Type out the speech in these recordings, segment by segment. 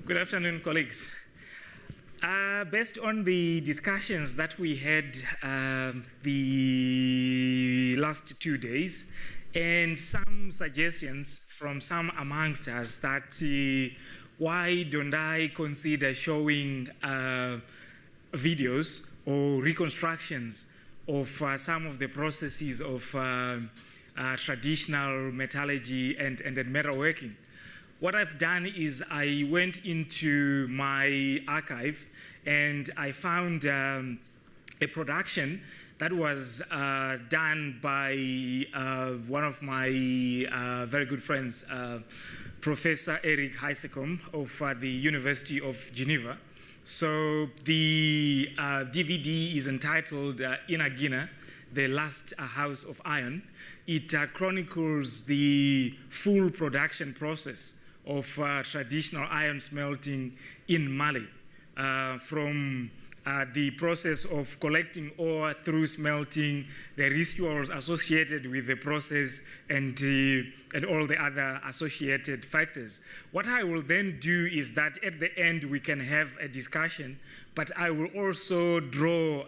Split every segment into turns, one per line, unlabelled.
Good afternoon, colleagues. Based on the discussions that we had the last 2 days and some suggestions from some amongst us that why don't I consider showing videos or reconstructions of some of the processes of traditional metallurgy and metalworking. What I've done is I went into my archive and I found a production that was done by one of my very good friends, Professor Eric Heisekom of the University of Geneva. So the DVD is entitled Inner Guinea, The Last House of Iron. It chronicles the full production process of traditional iron smelting in Mali, from the process of collecting ore through smelting, the rituals associated with the process, and all the other associated factors. What I will then do is that at the end we can have a discussion, but I will also draw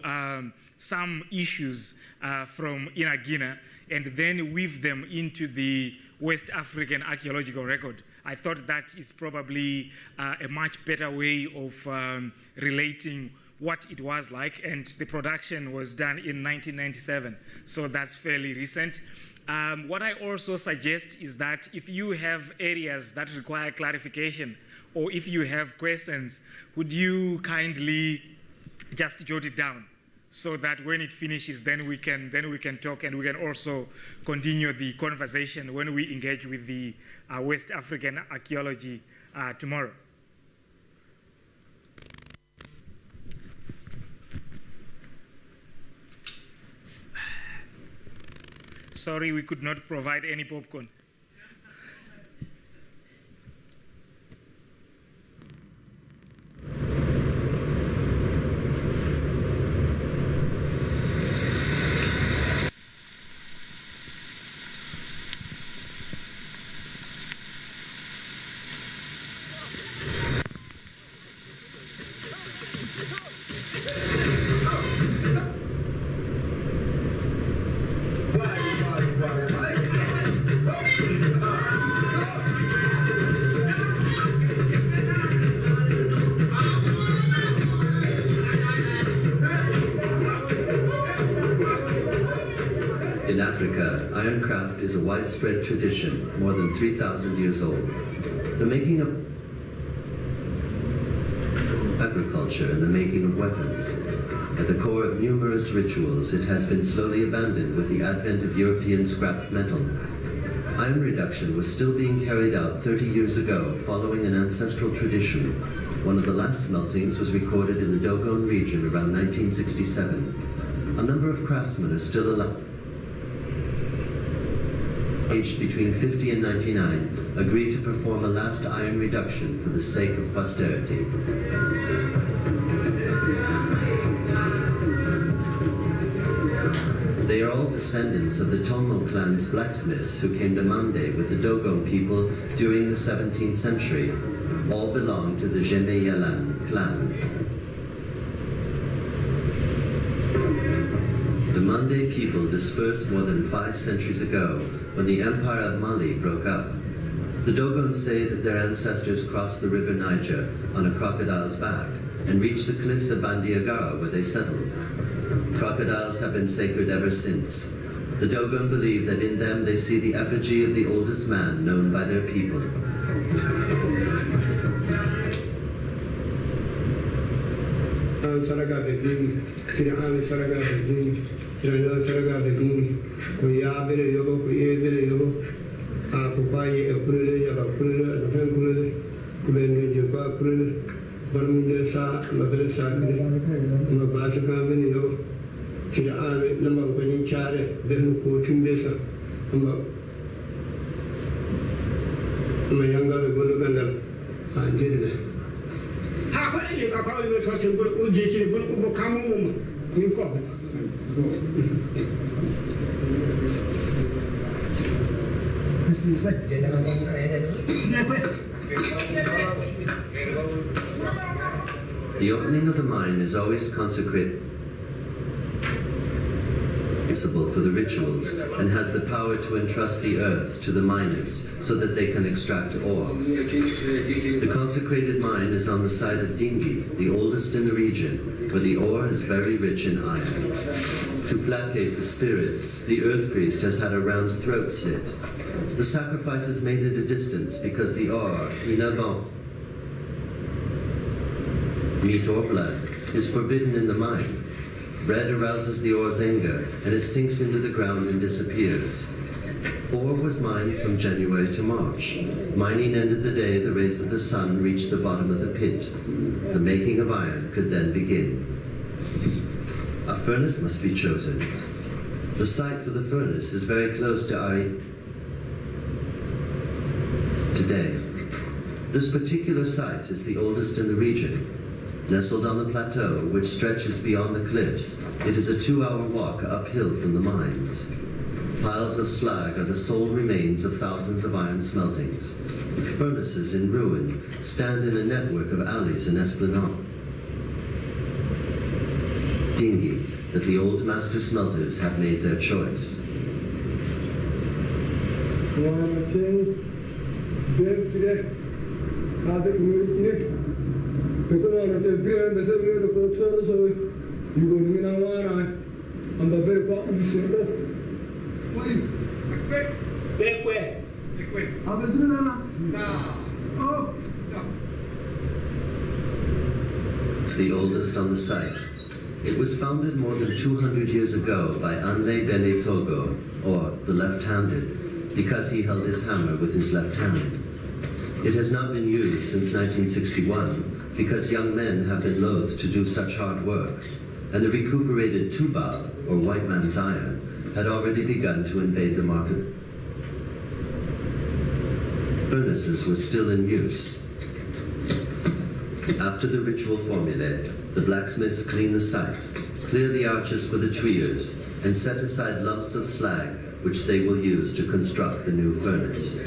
some issues from Inner Guinea and then weave them into the West African archaeological record. I thought that is probably a much better way of relating what it was like, and the production was done in 1997, so that's fairly recent. What I also suggest is that if you have areas that require clarification, or if you have questions, would you kindly just jot it down, so that when it finishes, then we can talk, and we can also continue the conversation when we engage with the West African archaeology tomorrow. Sorry, we could not provide any popcorn.
In Africa, ironcraft is a widespread tradition, more than 3,000 years old. The making of agriculture and the making of weapons. At the core of numerous rituals, it has been slowly abandoned with the advent of European scrap metal. Iron reduction was still being carried out 30 years ago, following an ancestral tradition. One of the last smeltings was recorded in the Dogon region around 1967. A number of craftsmen are still alive. Aged between 50 and 99, agreed to perform a last iron reduction for the sake of posterity. They are all descendants of the Tomo clan's blacksmiths who came to Mande with the Dogon people during the 17th century. All belong to the Jemeyalan clan. The Mande people dispersed more than 5 centuries ago when the Empire of Mali broke up. The Dogons say that their ancestors crossed the river Niger on a crocodile's back and reached the cliffs of Bandiagara where they settled. Crocodiles have been sacred ever since. The Dogon believe that in them they see the effigy of the oldest man known by their people. The opening of the mine is always consecrated for the rituals and has the power to entrust the earth to the miners so that they can extract ore. The consecrated mine is on the site of Dingi, the oldest in the region, where the ore is very rich in iron. To placate the spirits, the earth priest has had a ram's throat slit. The sacrifice is made at a distance because the ore, meat or blood, is forbidden in the mine. Bread arouses the ore's anger, and it sinks into the ground and disappears. Ore was mined from January to March. Mining ended the day the rays of the sun reached the bottom of the pit. The making of iron could then begin. A furnace must be chosen. The site for the furnace is very close to today. This particular site is the oldest in the region. Nestled on the plateau, which stretches beyond the cliffs, it is a 2-hour walk uphill from the mines. Piles of slag are the sole remains of thousands of iron smeltings. Furnaces in ruin stand in a network of alleys and esplanades. Dingi, that the old master smelters have made their choice. It's the oldest on the site. It was founded more than 200 years ago by Anle Bele Togo, or the left-handed, because he held his hammer with his left hand. It has not been used since 1961 because young men have been loath to do such hard work, and the recuperated tubal, or white man's iron, had already begun to invade the market. Furnaces were still in use. After the ritual formulae, the blacksmiths clean the site, clear the arches for the triers, and set aside lumps of slag which they will use to construct the new furnace.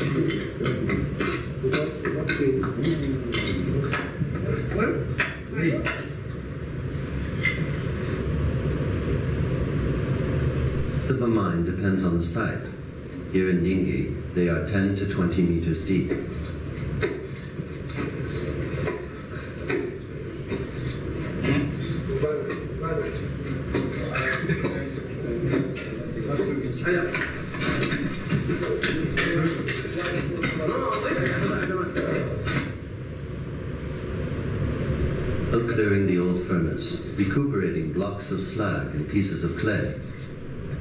The mine depends on the site. Here in Dingi, they are 10 to 20 meters deep. Clearing the old furnace, recuperating blocks of slag and pieces of clay.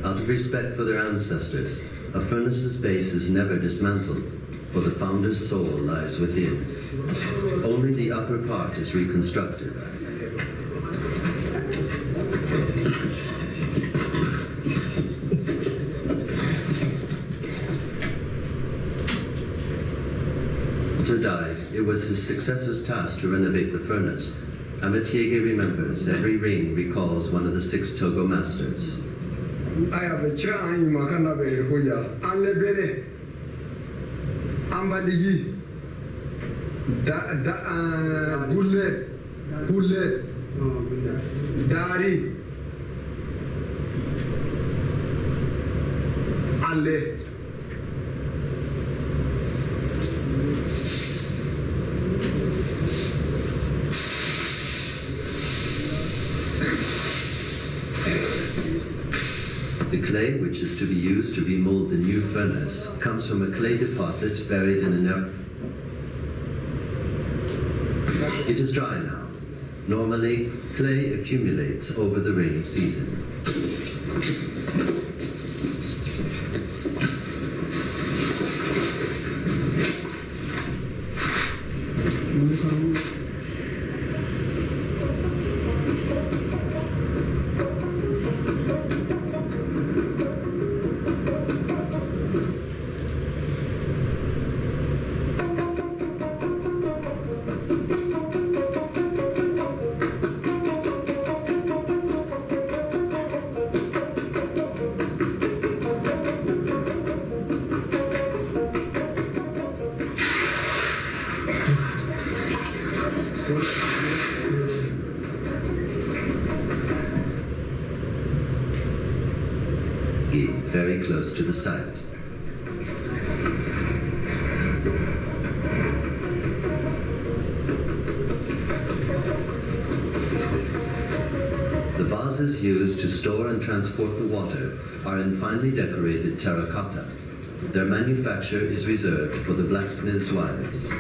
Out of respect for their ancestors, a furnace's base is never dismantled, for the founder's soul lies within. Only the upper part is reconstructed. After died, it was his successor's task to renovate the furnace. Amatiege remembers every ring recalls one of the 6 Togo masters.
I have a child in Makanda Hoyas, Alebele, Ambadigi, Gule, Dari, Ale. The clay, which is to be used to remold the new furnace, comes from a clay deposit buried in an earth. It is dry now. Normally, clay accumulates over the rainy season.
Very close to the site. The vases used to store and transport the water are in finely decorated terracotta. Their manufacture is reserved for the blacksmiths' wives.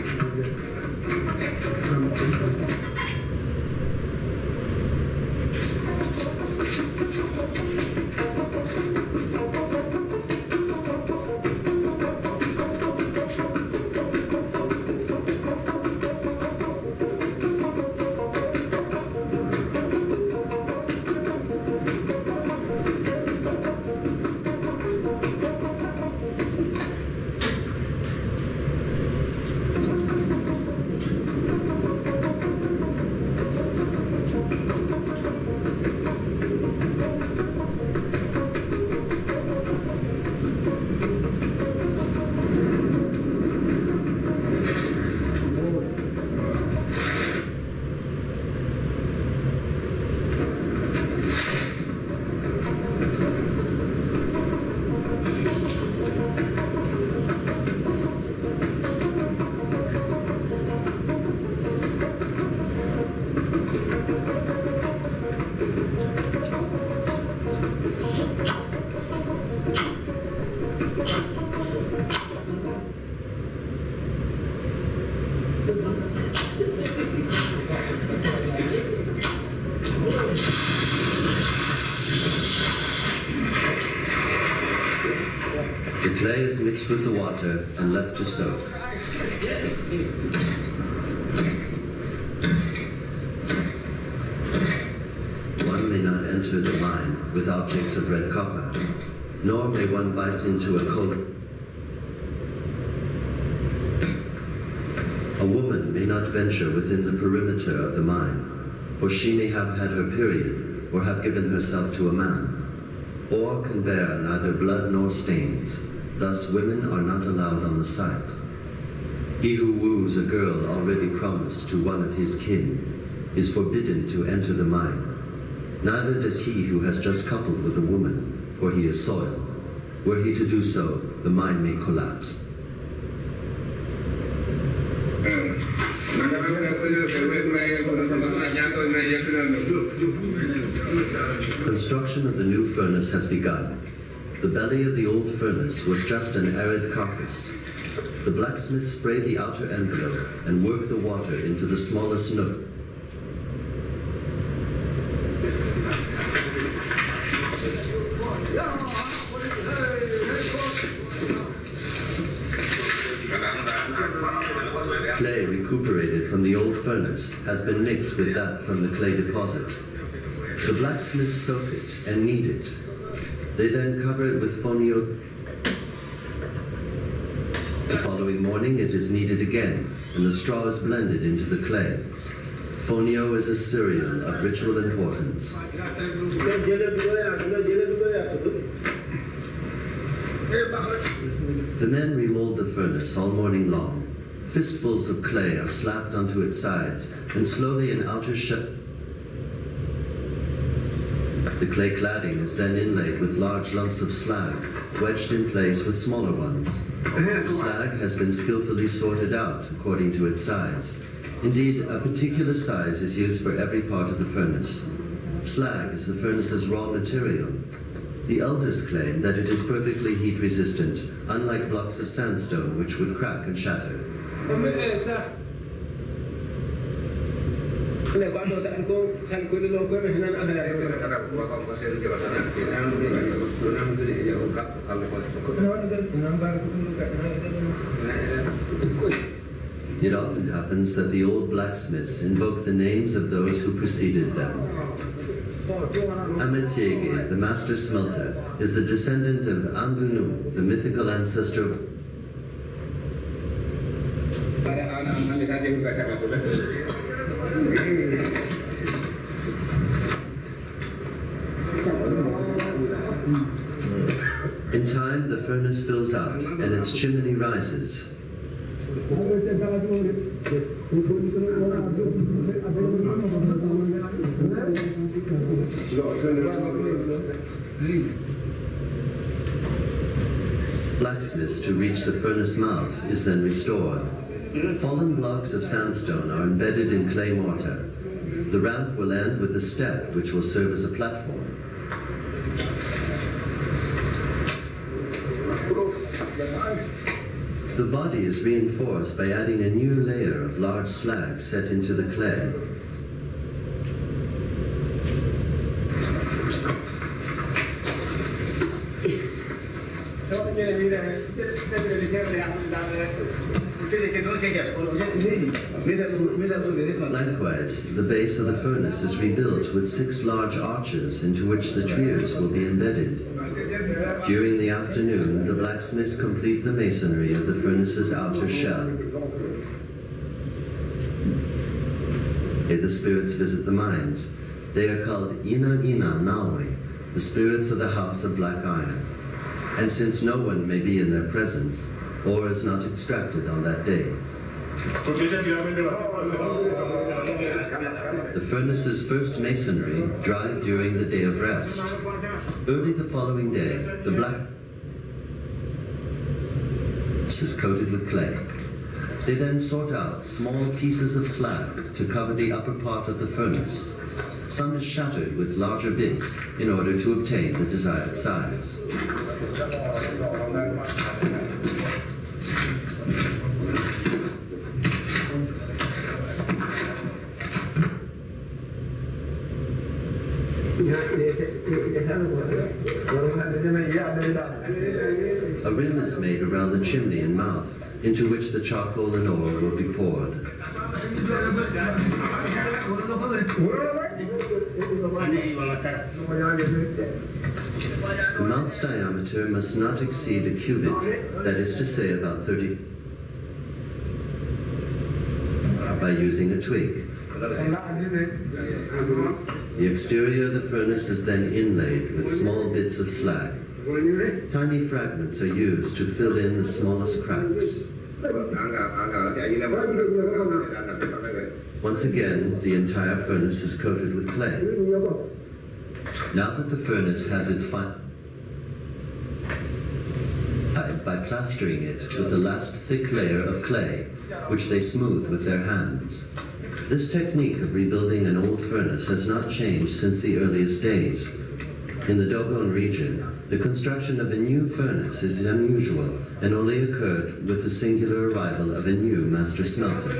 The clay is mixed with the water and left to soak. One may not enter the mine with objects of red copper, nor may one bite into a coal. A woman may not venture within the perimeter of the mine, for she may have had her period or have given herself to a man, or can bear neither blood nor stains. Thus women are not allowed on the site. He who woos a girl already promised to one of his kin is forbidden to enter the mine. Neither does he who has just coupled with a woman, for he is soil. Were he to do so, the mine may collapse. Construction of the new furnace has begun. The belly of the old furnace was just an arid carcass. The blacksmiths spray the outer envelope and work the water into the smallest nook. Clay recuperated from the old furnace has been mixed with that from the clay deposit. The blacksmiths soak it and knead it. They then cover it with fonio. The following morning it is kneaded again, and the straw is blended into the clay. Fonio is a cereal of ritual importance. The men remold the furnace all morning long. Fistfuls of clay are slapped onto its sides, and slowly an outer shell. The clay cladding is then inlaid with large lumps of slag, wedged in place with smaller ones. Slag has been skillfully sorted out according to its size. Indeed, a particular size is used for every part of the furnace. Slag is the furnace's raw material. The elders claim that it is perfectly heat resistant, unlike blocks of sandstone which would crack and shatter. It often happens that the old blacksmiths invoke the names of those who preceded them. Ametiege, the master smelter, is the descendant of Andunu, the mythical ancestor of In time, the furnace fills out and its chimney rises. Blacksmiths to reach the furnace mouth is then restored. Fallen blocks of sandstone are embedded in clay mortar. The ramp will end with a step which will serve as a platform. The body is reinforced by adding a new layer of large slag set into the clay. Likewise, the base of the furnace is rebuilt with 6 large arches into which the triers will be embedded. During the afternoon, the blacksmiths complete the masonry of the furnace's outer shell. The spirits visit the mines. They are called Ina Ina Nawe, the spirits of the house of black iron. And since no one may be in their presence, ore is not extracted on that day. The furnace's first masonry dried during the day of rest. Early the following day, the black is coated with clay. They then sort out small pieces of slag to cover the upper part of the furnace. Some is shattered with larger bits in order to obtain the desired size. A rim is made around the chimney and mouth, into which the charcoal and ore will be poured. The mouth's diameter must not exceed a cubit, that is to say about 30 by using a twig. The exterior of the furnace is then inlaid with small bits of slag. Tiny fragments are used to fill in the smallest cracks. Once again, the entire furnace is coated with clay. Now that the furnace has its by plastering it with the last thick layer of clay, which they smooth with their hands. This technique of rebuilding an old furnace has not changed since the earliest days. In the Dogon region, the construction of a new furnace is unusual and only occurred with the singular arrival of a new master smelter.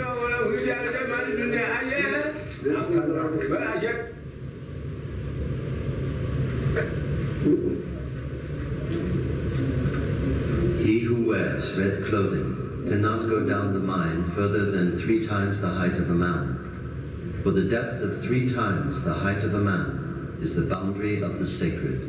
He who wears red clothing cannot go down the mine further than 3 times the height of a man. For the depth of 3 times the height of a man is the boundary of the sacred.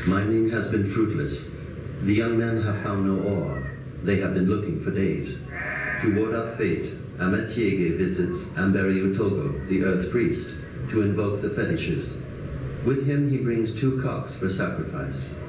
Mining has been fruitless. The young men have found no ore. They have been looking for days. To ward off fate, Amatiege visits Amberi Utogo, the earth priest, to invoke the fetishes. With him he brings 2 cocks for sacrifice.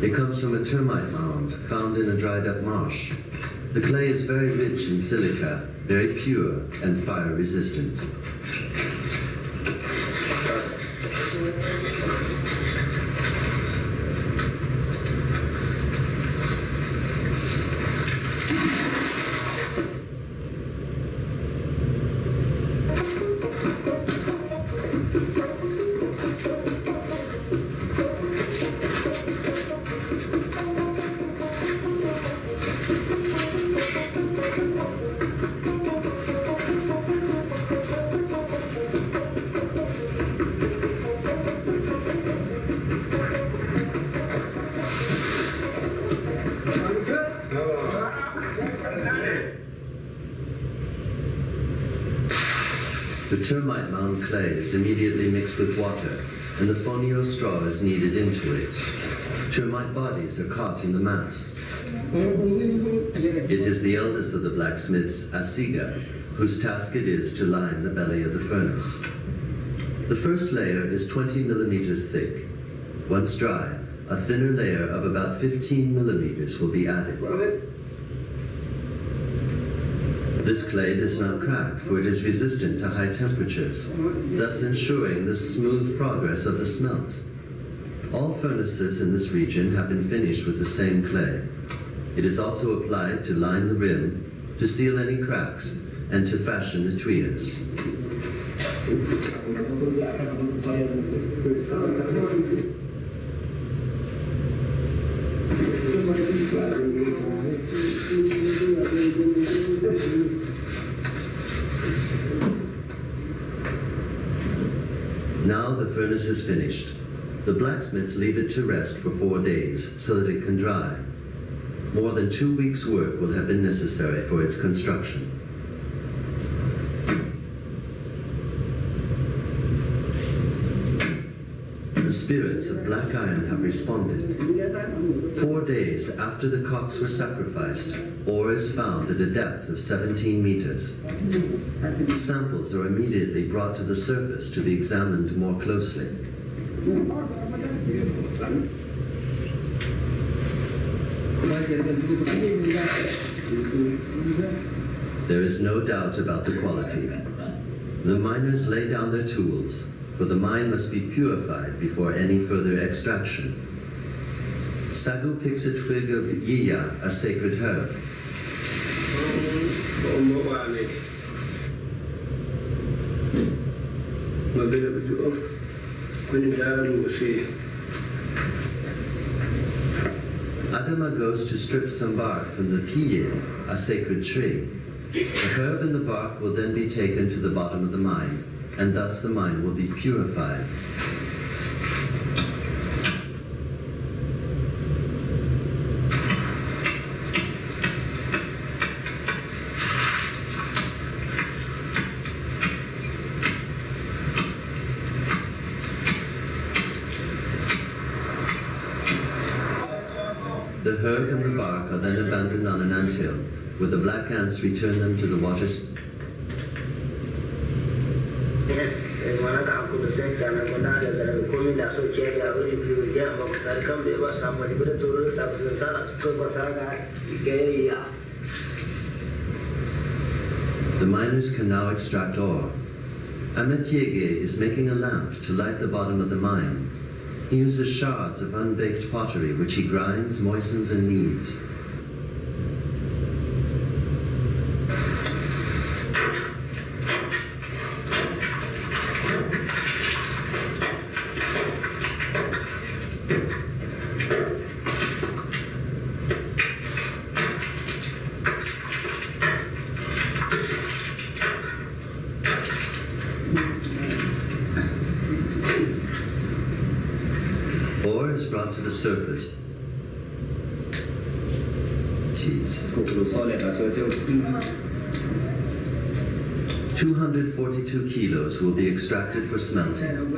It comes from a termite mound found in a dried-up marsh. The clay is very rich in silica, very pure and fire-resistant. The termite mound clay is immediately mixed with water, and the fonio straw is kneaded into it. Termite bodies are caught in the mass. It is the eldest of the blacksmiths, Asiga, whose task it is to line the belly of the furnace. The first layer is 20 millimeters thick. Once dry, a thinner layer of about 15 millimeters will be added. This clay does not crack, for it is resistant to high temperatures, thus ensuring the smooth progress of the smelt. All furnaces in this region have been finished with the same clay. It is also applied to line the rim, to seal any cracks, and to fashion the tuyeres. Now the furnace is finished. The blacksmiths leave it to rest for 4 days so that it can dry. More than 2 weeks' work will have been necessary for its construction. The spirits of black iron have responded. 4 days after the cocks were sacrificed, ore is found at a depth of 17 meters. Samples are immediately brought to the surface to be examined more closely. There is no doubt about the quality. The miners lay down their tools, for the mine must be purified before any further extraction. Sagu picks a twig of yiya, a sacred herb. Adama goes to strip some bark from the piye, a sacred tree. The herb and the bark will then be taken to the bottom of the mine, and thus the mine will be purified. The herb and the bark are then abandoned on an anthill, where the black ants return them to the water. The miners can now extract ore. Ametiege is making a lamp to light the bottom of the mine. He uses shards of unbaked pottery, which he grinds, moistens, and kneads. Ore is brought to the surface. 242 kilos will be extracted for smelting.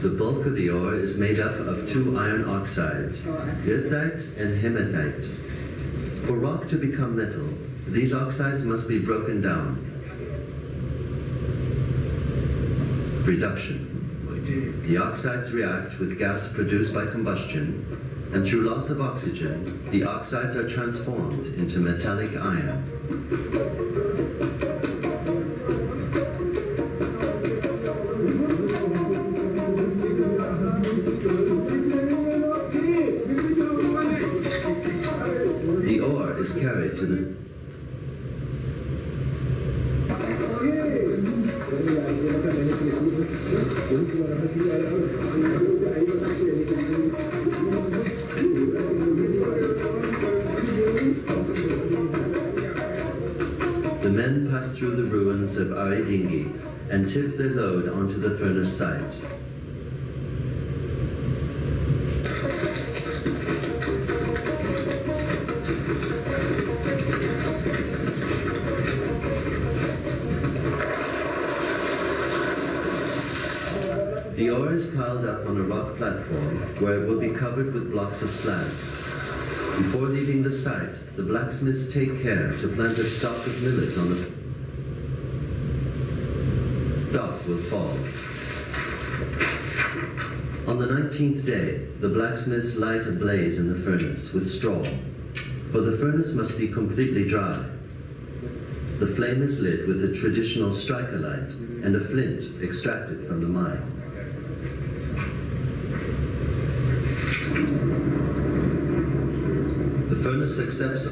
The bulk of the ore is made up of 2 iron oxides, goethite and hematite. For rock to become metal, these oxides must be broken down. Reduction. The oxides react with gas produced by combustion, and through loss of oxygen, the oxides are transformed into metallic iron. The ore is carried to the The men pass through the ruins of Aredingi and tip their load onto the furnace site. The ore is piled up on a rock platform where it will be covered with blocks of slag. Before leaving the site, the blacksmiths take care to plant a stalk of millet on the stalk will fall. On the 19th day, the blacksmiths light a blaze in the furnace with straw, for the furnace must be completely dry. The flame is lit with a traditional striker light and a flint extracted from the mine. The furnace accepts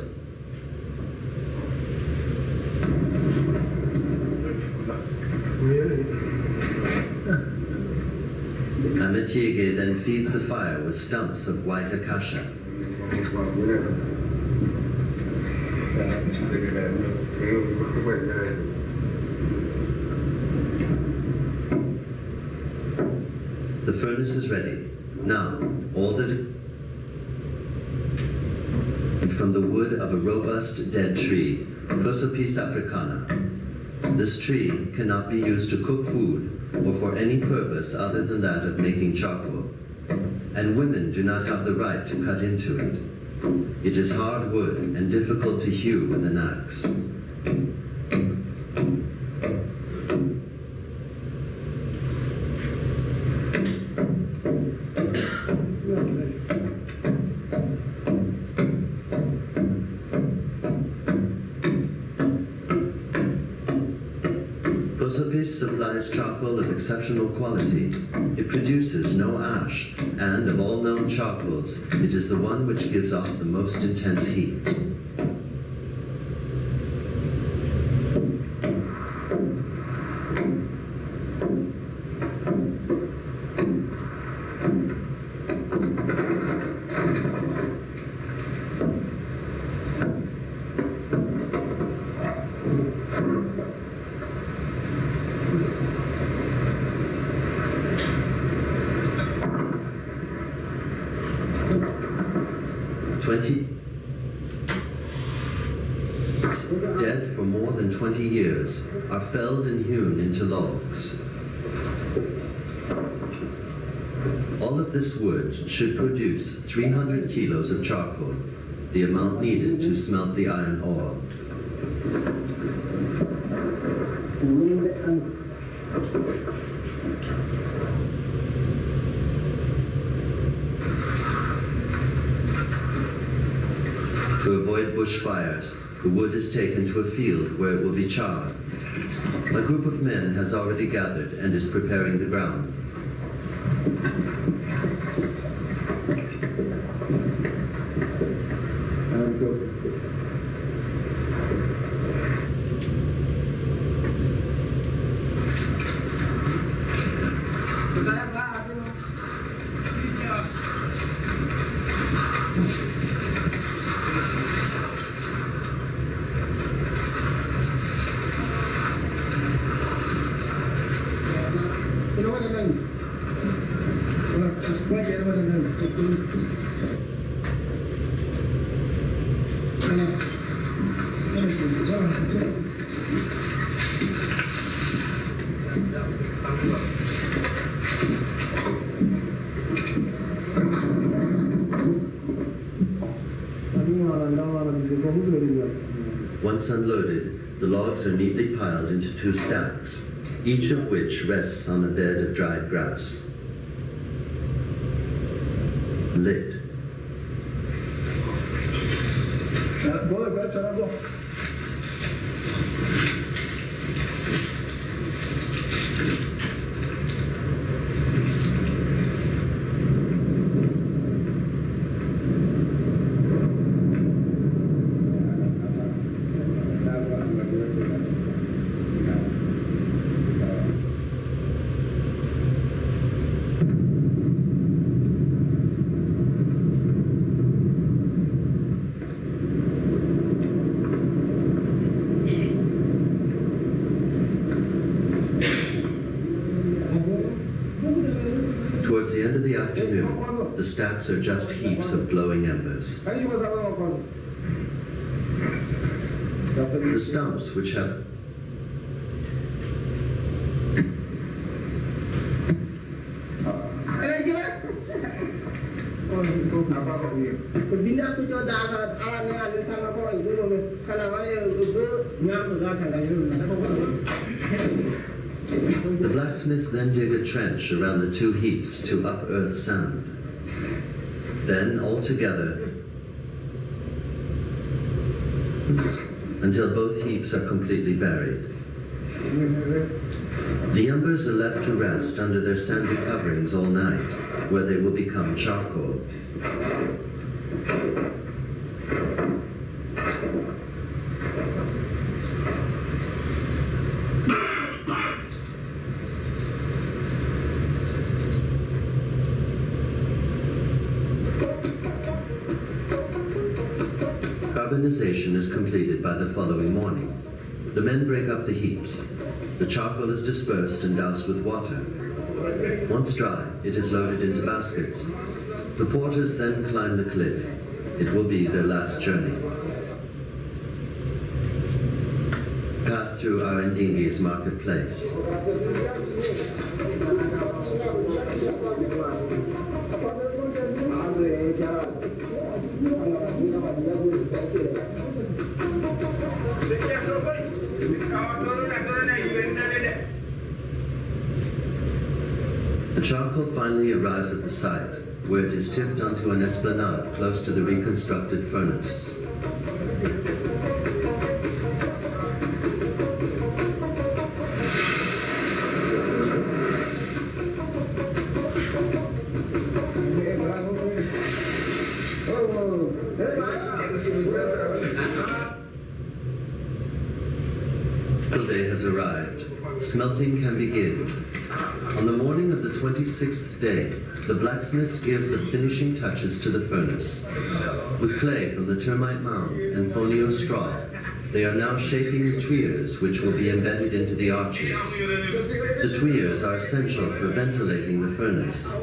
Ametiege then feeds the fire with stumps of white acacia. The furnace is ready. Now, all that from the wood of a robust dead tree, Prosopis africana. This tree cannot be used to cook food or for any purpose other than that of making charcoal, and women do not have the right to cut into it. It is hard wood and difficult to hew with an axe. Prosopis supplies charcoal of exceptional quality. It produces no ash, and of all known charcoals, it is the one which gives off the most intense heat. Dead for more than 20 years, are felled and hewn into logs. All of this wood should produce 300 kilos of charcoal, the amount needed to smelt the iron ore. To avoid bushfires, the wood is taken to a field where it will be charred. A group of men has already gathered and is preparing the ground. Once unloaded, the logs are neatly piled into 2 stacks, each of which rests on a bed of dried grass. Lit. Towards the end of the afternoon, the stacks are just heaps of glowing embers. The stumps, which have The blacksmiths then dig a trench around the two heaps to unearth sand. Then, all together, until both heaps are completely buried. The embers are left to rest under their sandy coverings all night, where they will become charcoal. Carbonization is completed by the following morning. The men break up the heaps. The charcoal is dispersed and doused with water. Once dry, it is loaded into baskets. The porters then climb the cliff. It will be their last journey. Pass through Arendingi's marketplace. The charcoal finally arrives at the site, where it is tipped onto an esplanade close to the reconstructed furnace. The day has arrived. Smelting can begin. On the morning of the 26th day, the blacksmiths give the finishing touches to the furnace. With clay from the termite mound and fonio straw, they are now shaping the tuyers which will be embedded into the arches. The tuyers are essential for ventilating the furnace.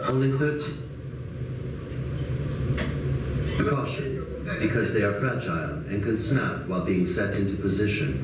Only 13. Precaution, because they are fragile and can snap while being set into position.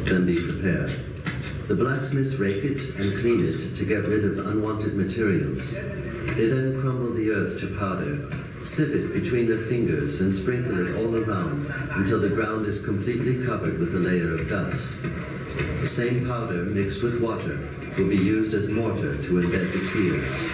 Then be prepared. The blacksmiths rake it and clean it to get rid of unwanted materials. They then crumble the earth to powder, sieve it between their fingers and sprinkle it all around until the ground is completely covered with a layer of dust. The same powder mixed with water will be used as mortar to embed the tuyers.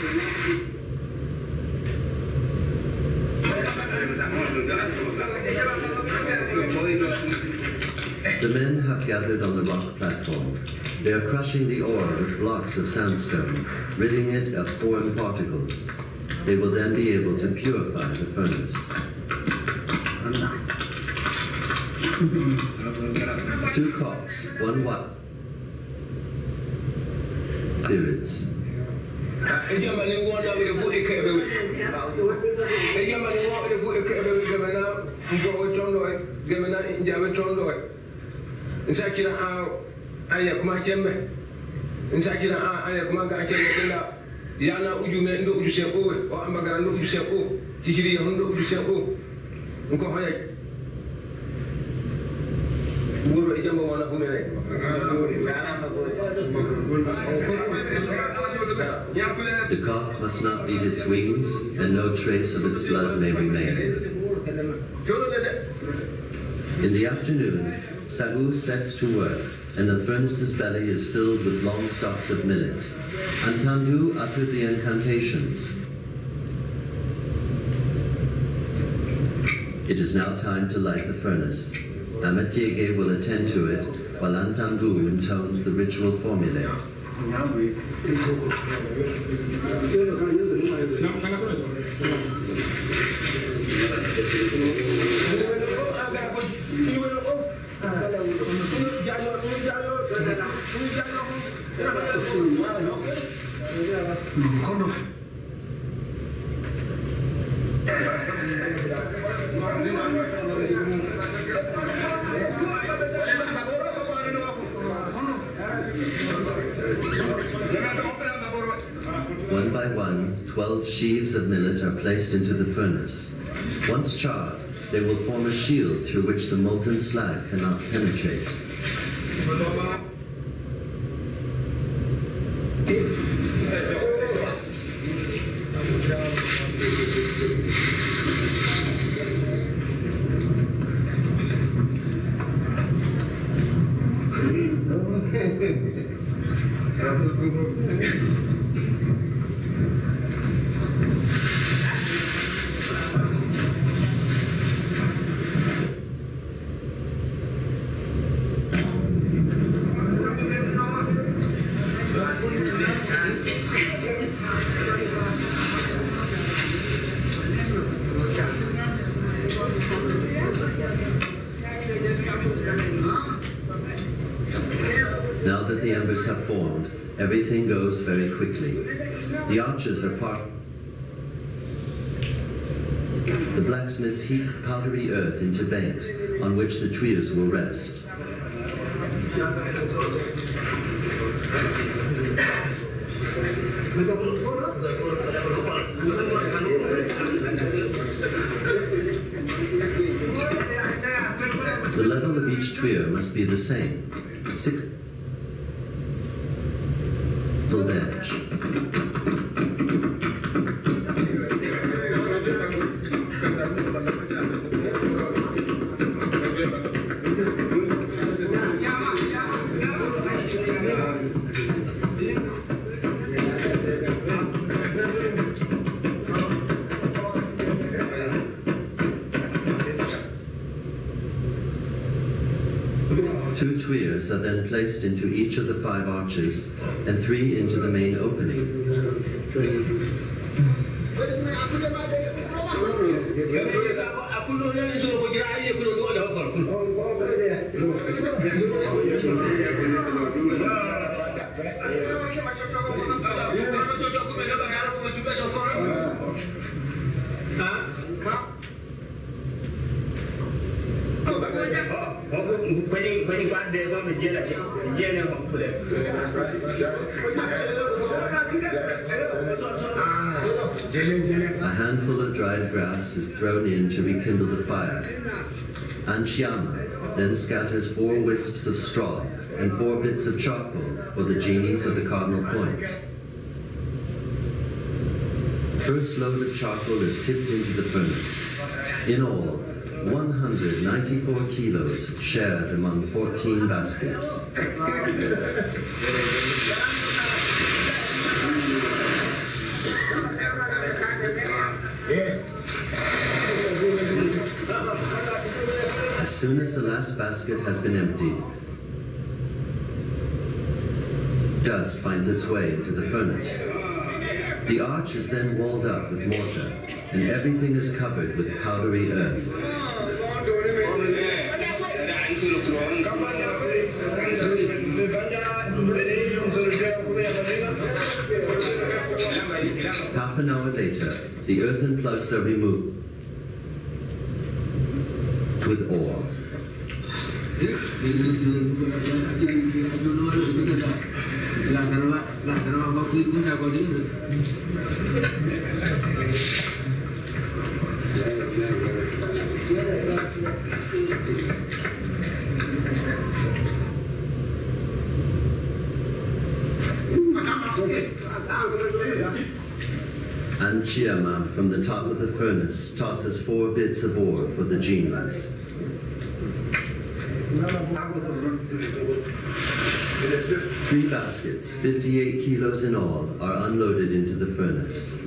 The men have gathered on the rock platform. They are crushing the ore with blocks of sandstone, ridding it of foreign particles. They will then be able to purify the furnace. 2 cocks, 1 watt. Spirits.
Yana ujume ndo ujuseko o ambagara ndo ujuseko tihiri ndo ujuseko nko hoya ngoro ijambo wana kumene
The cock must not beat its wings, and no trace of its blood may remain. In the afternoon, Sagu sets to work, and the furnace's belly is filled with long stalks of millet. Antandu uttered the incantations. It is now time to light the furnace. Amatiege will attend to it, while Antandu intones the ritual formulae. One by one, 12 sheaves of millet are placed into the furnace. Once charred, they will form a shield through which the molten slag cannot penetrate. Now that the embers have formed, everything goes very quickly. The arches are part. The blacksmiths heap powdery earth into banks on which the tuiles will rest. The level of each tuile must be the same. 6 edge. Two tuiles are then placed into each of the 5 arches and 3 into the main opening. A handful of dried grass is thrown in to rekindle the fire. Anchiama then scatters 4 wisps of straw and 4 bits of charcoal for the genies of the cardinal points. First load of charcoal is tipped into the furnace. In all, 194 kilos shared among 14 baskets. As soon as the last basket has been emptied, dust finds its way into the furnace. The arch is then walled up with mortar, and everything is covered with powdery earth. Half an hour later, the earthen plugs are removed with ore. Anchiama from the top of the furnace tosses 4 bits of ore for the genies. Three baskets, 58 kilos in all, are unloaded into the furnace.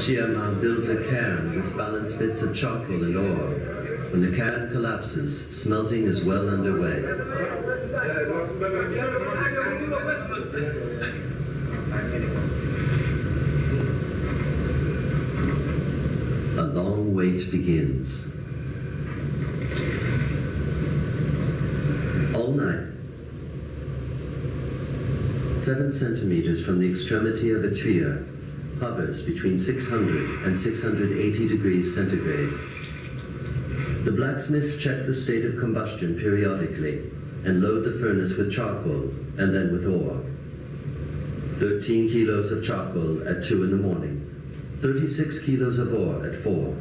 Chiama builds a cairn with balanced bits of charcoal and ore. When the cairn collapses, smelting is well underway. A long wait begins. All night, 7 centimeters from the extremity of a tuya, hovers between 600 and 680 degrees centigrade. The blacksmiths check the state of combustion periodically and load the furnace with charcoal and then with ore. 13 kilos of charcoal at 2 in the morning, 36 kilos of ore at 4.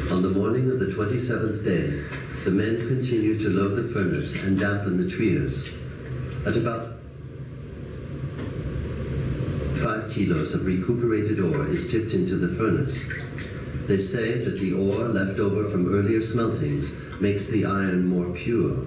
On the morning of the 27th day, the men continue to load the furnace and dampen the tuyas. At about 5 kilos of recuperated ore is tipped into the furnace. They say that the ore left over from earlier smeltings makes the iron more pure.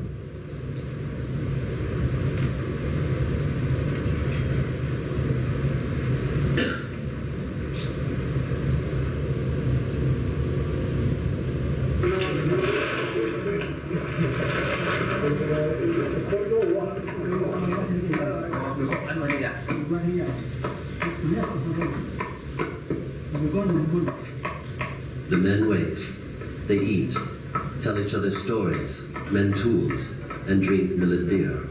The men wait. They eat, tell each other stories, mend tools, and drink millet beer.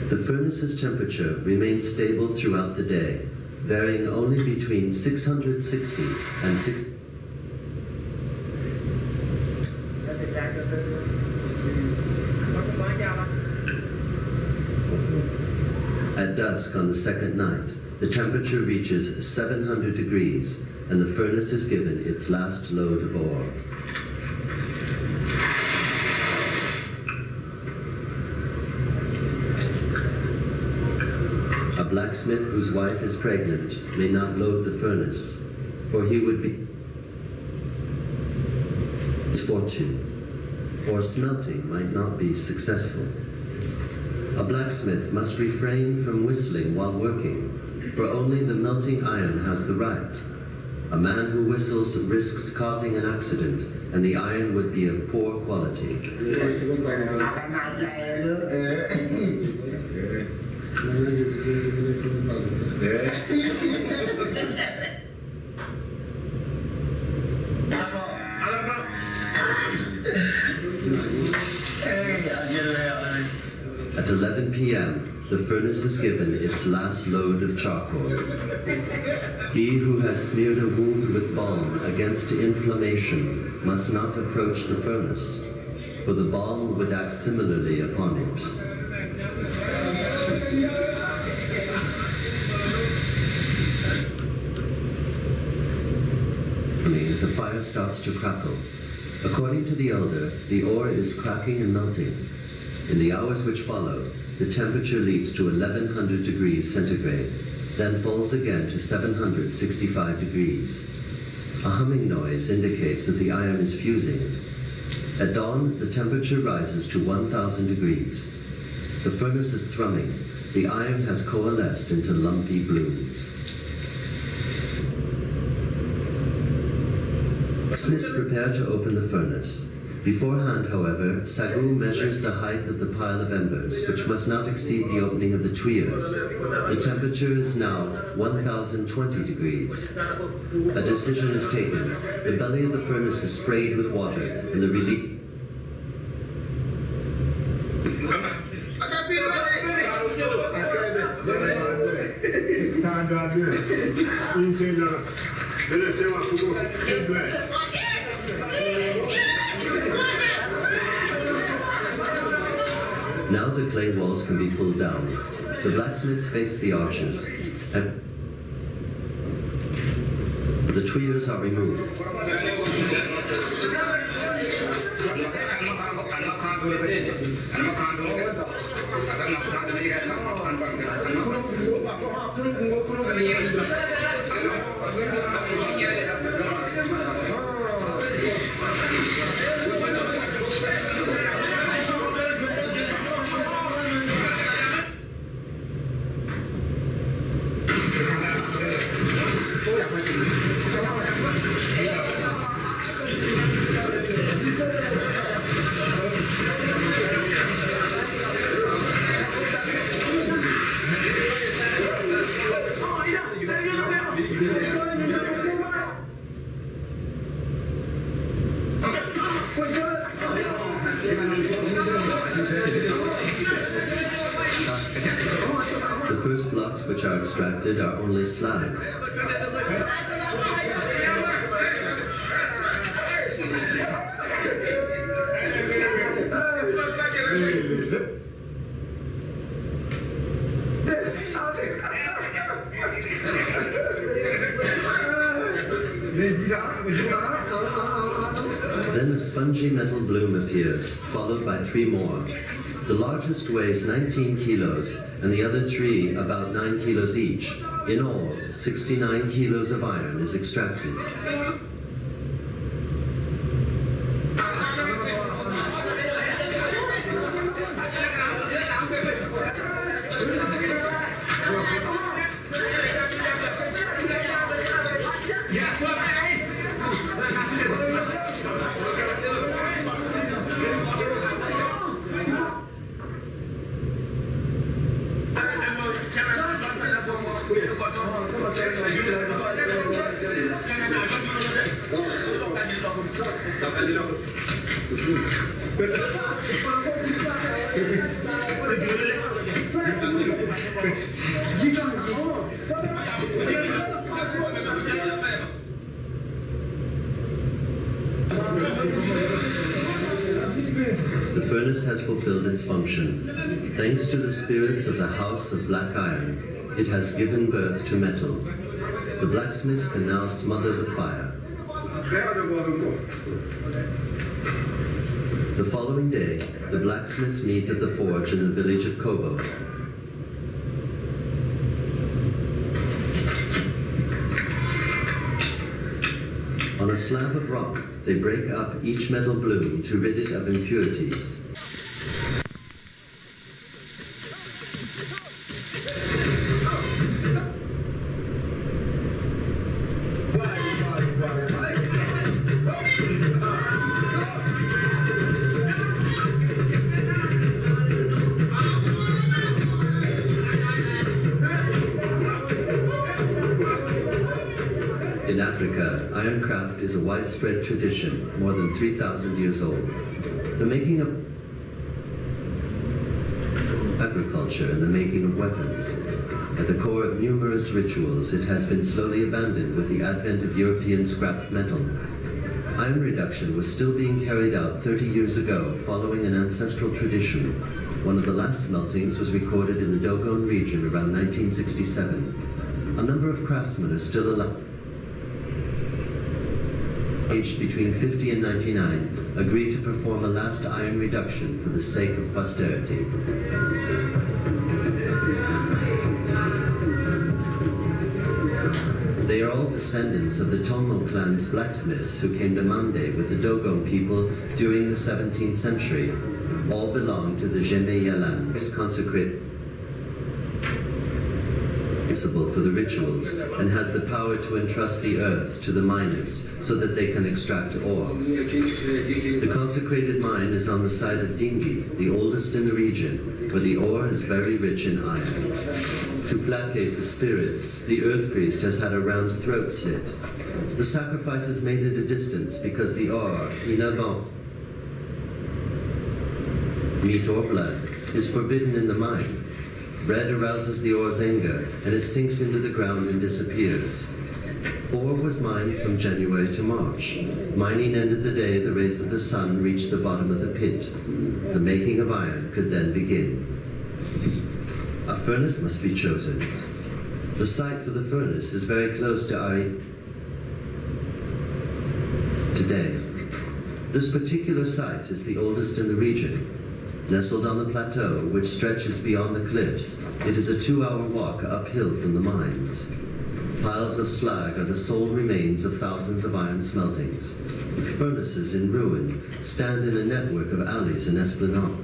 The furnace's temperature remains stable throughout the day, varying only between 660 and 6. At dusk on the second night, the temperature reaches 700 degrees and the furnace is given its last load of ore. A blacksmith whose wife is pregnant may not load the furnace, for he would be his fortune, or smelting might not be successful. A blacksmith must refrain from whistling while working, for only the melting iron has the right. A man who whistles risks causing an accident, and the iron would be of poor quality. At 11 p.m., the furnace is given its last load of charcoal. He who has smeared a wound with balm against inflammation must not approach the furnace, for the balm would act similarly upon it. The fire starts to crackle. According to the elder, the ore is cracking and melting. In the hours which follow, the temperature leaps to 1100 degrees centigrade, then falls again to 765 degrees. A humming noise indicates that the iron is fusing. At dawn, the temperature rises to 1000 degrees. The furnace is thrumming. The iron has coalesced into lumpy blooms. Smiths prepare to open the furnace. Beforehand, however, Sagu measures the height of the pile of embers, which must not exceed the opening of the tuyeres. The temperature is now 1020 degrees. A decision is taken. The belly of the furnace is sprayed with water, and the relief... Now the clay walls can be pulled down. The blacksmiths face the arches, and the tuyeres are removed. The first blocks which are extracted are only slag. Then a spongy metal bloom appears, followed by 3 more. The largest weighs 19 kilos, and the other 3 about 9 kilos each. In all, 69 kilos of iron is extracted. The furnace has fulfilled its function. Thanks to the spirits of the House of Black Iron, it has given birth to metal. The blacksmiths can now smother the fire. The following day, the blacksmiths meet at the forge in the village of Kobo. On a slab of rock, they break up each metal bloom to rid it of impurities. In Africa, ironcraft is a widespread tradition, more than 3,000 years old. The making of agriculture and the making of weapons. At the core of numerous rituals, it has been slowly abandoned with the advent of European scrap metal. Iron reduction was still being carried out 30 years ago, following an ancestral tradition. One of the last smeltings was recorded in the Dogon region around 1967. A number of craftsmen are still alive. Aged between 50 and 99, agreed to perform a last iron reduction for the sake of posterity. They are all descendants of the Tomo clan's blacksmiths who came to Mande with the Dogon people during the 17th century. All belong to the Jeme Yalan, consecrated responsible for the rituals and has the power to entrust the earth to the miners so that they can extract ore. The consecrated mine is on the site of Dingi, the oldest in the region, where the ore is very rich in iron. To placate the spirits, the earth priest has had a ram's throat slit. The sacrifice is made at a distance because the ore, meat or blood, is forbidden in the mine. Bread arouses the ore's anger, and it sinks into the ground and disappears. Ore was mined from January to March. Mining ended the day the rays of the sun reached the bottom of the pit. The making of iron could then begin. A furnace must be chosen. The site for the furnace is very close to today. This particular site is the oldest in the region. Nestled on the plateau, which stretches beyond the cliffs, it is a 2-hour walk uphill from the mines. Piles of slag are the sole remains of thousands of iron smeltings. Furnaces in ruin stand in a network of alleys and esplanades.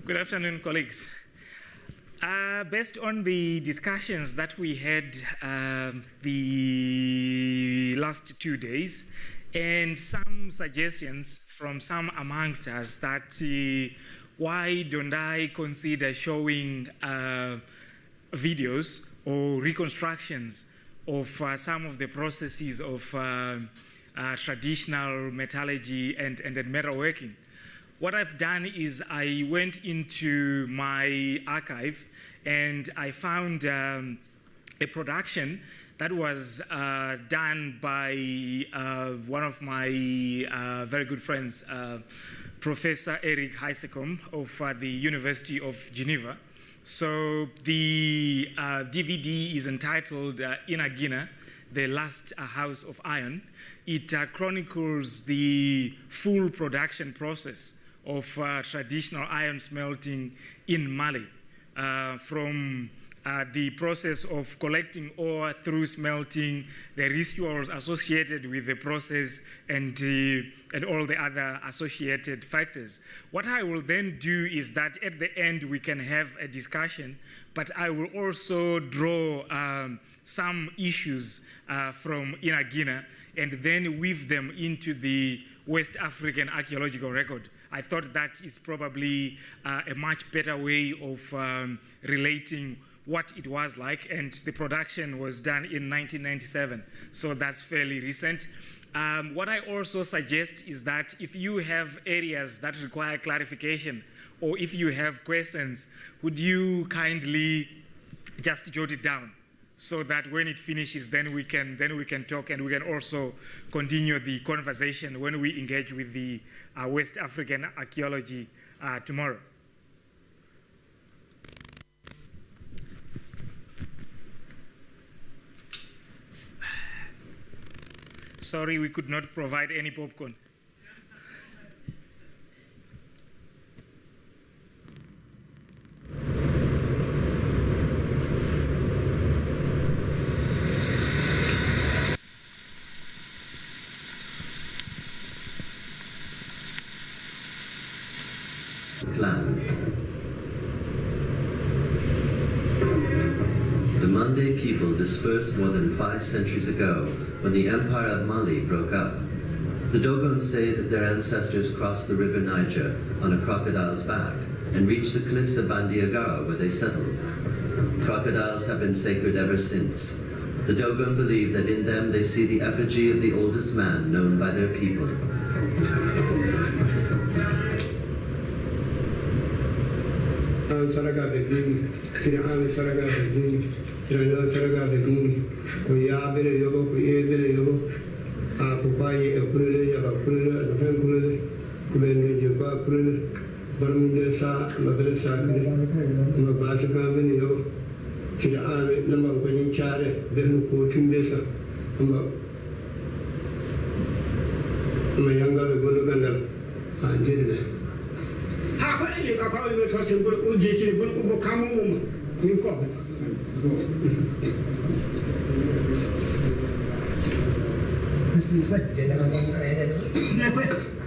Good afternoon, colleagues. Based on the discussions that we had the last 2 days and some suggestions from some amongst us that why don't I consider showing videos or reconstructions of some of the processes of traditional metallurgy and metalworking. What I've done is I went into my archive and I found a production that was done by one of my very good friends, Professor Eric Heisekom of the University of Geneva. So the DVD is entitled Inagina, The Last House of Iron. It chronicles the full production process of traditional iron smelting in Mali, from the process of collecting ore through smelting, the rituals associated with the process, and all the other associated factors. What I will then do is that at the end we can have a discussion, but I will also draw some issues from Inagina and then weave them into the West African archaeological record. I thought that is probably a much better way of relating what it was like, and the production was done in 1997, so that's fairly recent. What I also suggest is that if you have areas that require clarification, or if you have questions, would you kindly just jot it down, so that when it finishes, then we can talk, and we can also continue the conversation when we engage with the West African archaeology tomorrow. Sorry, we could not provide any popcorn.
The Mande people dispersed more than 5 centuries ago when the Empire of Mali broke up. The Dogons say that their ancestors crossed the river Niger on a crocodile's back and reached the cliffs of Bandiagara where they settled. Crocodiles have been sacred ever since. The Dogon believe that in them they see the effigy of the oldest man known by their people.
Saraga beginning, Sirami Saraga beginning, Sirano Saraga beginning, Kuyabere Yogo, Kuyabere Yogo, Pupai, a Purule, a Purule, a Fankule, Kubene, Japa Purule, Barmidesa, Madrasa, Mabasaka Benio, Sirami, number of Queen Chare, then Kutumbesa, my younger Guluganda, and Jeddah. You can call it for simple Uji, but come home. You call it.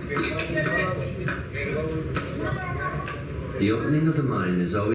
The opening of the mine is always